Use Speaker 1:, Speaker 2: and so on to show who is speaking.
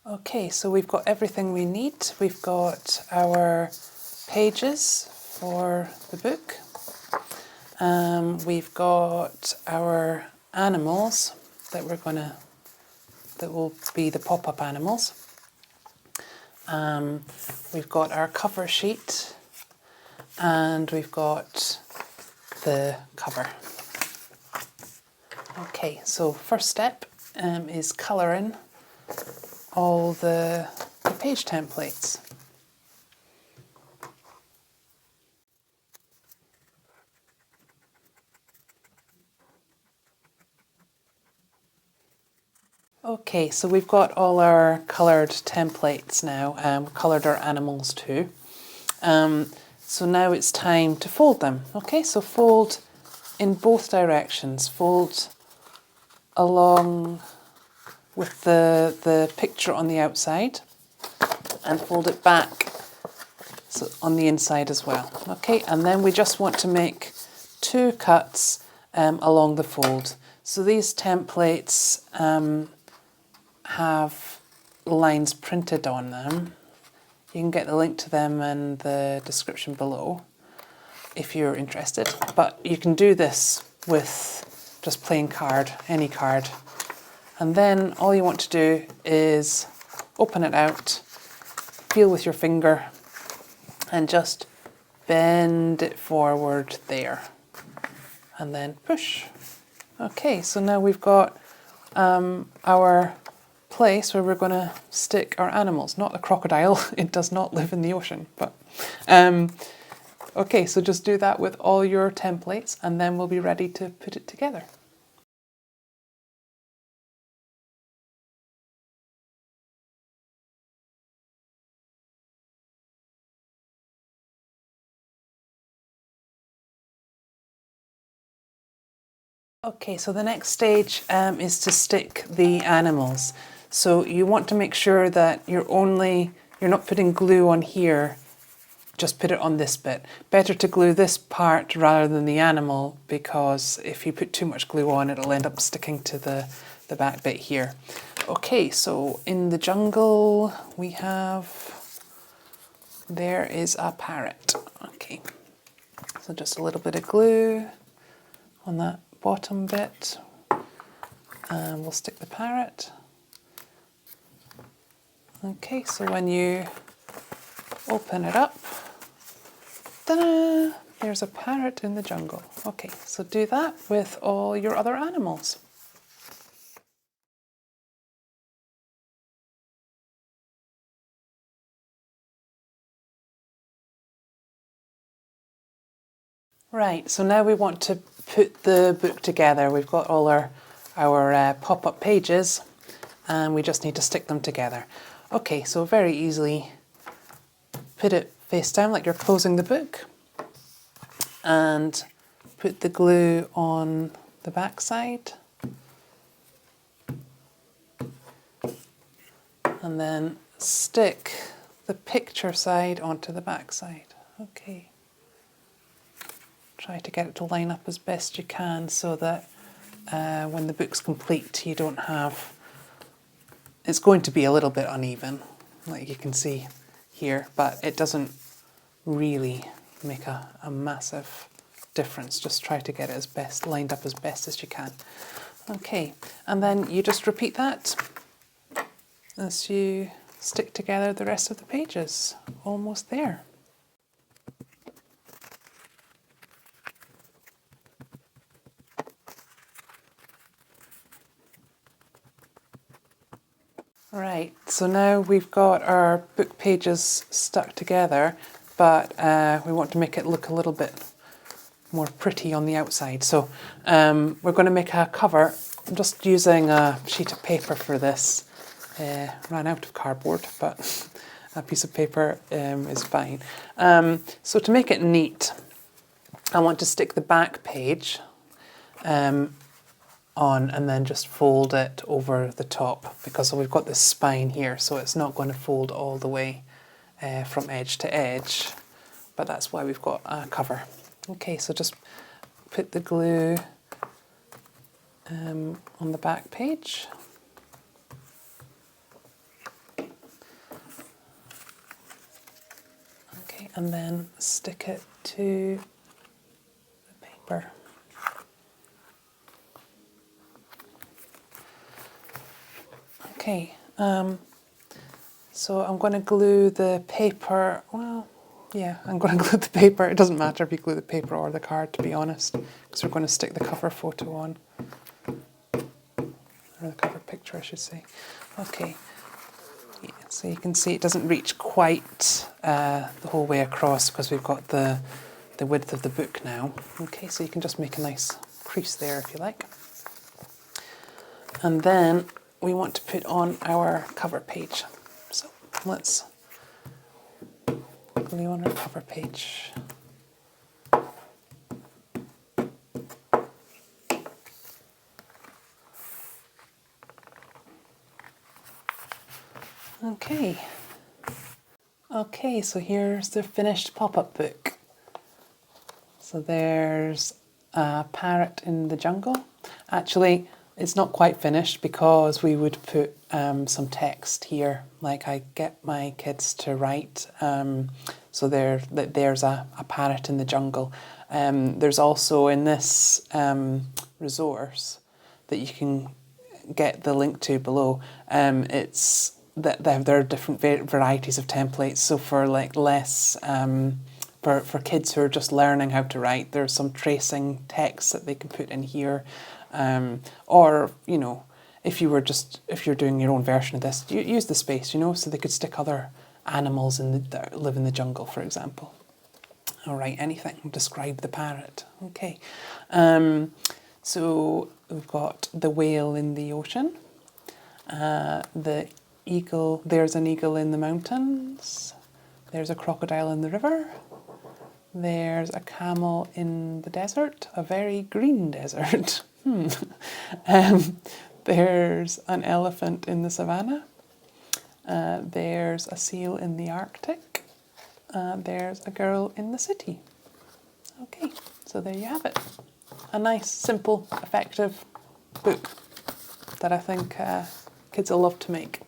Speaker 1: Okay, so we've got everything we need. We've got our pages for the book. We've got our animals that will be the pop-up animals. We've got our cover sheet, and we've got the cover. Okay, so first step is colouring all the page templates. Okay, so we've got all our coloured templates now, coloured our animals too. So now it's time to fold them. Okay, so fold in both directions. Fold along with the picture on the outside and fold it back on the inside as well. Okay, and then we just want to make 2 cuts along the fold. So these templates have lines printed on them. You can get the link to them in the description below if you're interested. But you can do this with just plain card, any card. And then all you want to do is open it out, feel with your finger, and just bend it forward there. And then push. Okay, so now we've got our place where we're going to stick our animals. Not a crocodile, it does not live in the ocean. But okay, so just do that with all your templates and then we'll be ready to put it together. Okay, so the next stage is to stick the animals. So you want to make sure that you're not putting glue on here, just put it on this bit. Better to glue this part rather than the animal, because if you put too much glue on, it'll end up sticking to the back bit here. Okay, so in the jungle there is a parrot. Okay, so just a little bit of glue on that bottom bit, and we'll stick the parrot. Okay, so when you open it up, ta-da, there's a parrot in the jungle. Okay, so do that with all your other animals. Right, so now we want to put the book together. We've got all our pop-up pages and we just need to stick them together. Okay, so very easily put it face down like you're closing the book and put the glue on the back side and then stick the picture side onto the back side. Okay. Try to get it to line up as best you can so that when the book's complete you don't have... It's going to be a little bit uneven, like you can see here, but it doesn't really make a massive difference. Just try to get it lined up as best as you can. Okay, and then you just repeat that as you stick together the rest of the pages. Almost there. Right, so now we've got our book pages stuck together, but we want to make it look a little bit more pretty on the outside. So we're going to make a cover. I'm just using a sheet of paper for this. Ran out of cardboard, but a piece of paper is fine. So to make it neat, I want to stick the back page on and then just fold it over the top, because we've got this spine here, so it's not going to fold all the way from edge to edge, but that's why we've got a cover. Okay, so just put the glue on the back page. Okay, and then stick it to the paper. Okay, so I'm going to glue the paper, well, yeah, I'm going to glue the paper. It doesn't matter if you glue the paper or the card, to be honest, because we're going to stick the cover photo on. Or the cover picture, I should say. Okay, yeah, so you can see it doesn't reach quite the whole way across because we've got the width of the book now. Okay, so you can just make a nice crease there if you like. And then we want to put on our cover page. So let's glue on our cover page. Okay. Okay, so here's the finished pop-up book. So there's a parrot in the jungle. Actually, it's not quite finished because we would put some text here, like I get my kids to write. So there's a parrot in the jungle. There's also in this resource that you can get the link to below. It's that there are different varieties of templates. So for like less for kids who are just learning how to write, there's some tracing text that they can put in here. Or, you know, if you're doing your own version of this, you use the space, you know, so they could stick other animals that live in the jungle, for example. Or write anything, describe the parrot. Okay. So we've got the whale in the ocean, the eagle, there's an eagle in the mountains, there's a crocodile in the river, there's a camel in the desert, a very green desert. There's an elephant in the savannah, there's a seal in the Arctic, there's a girl in the city. Okay, so there you have it. A nice, simple, effective book that I think kids will love to make.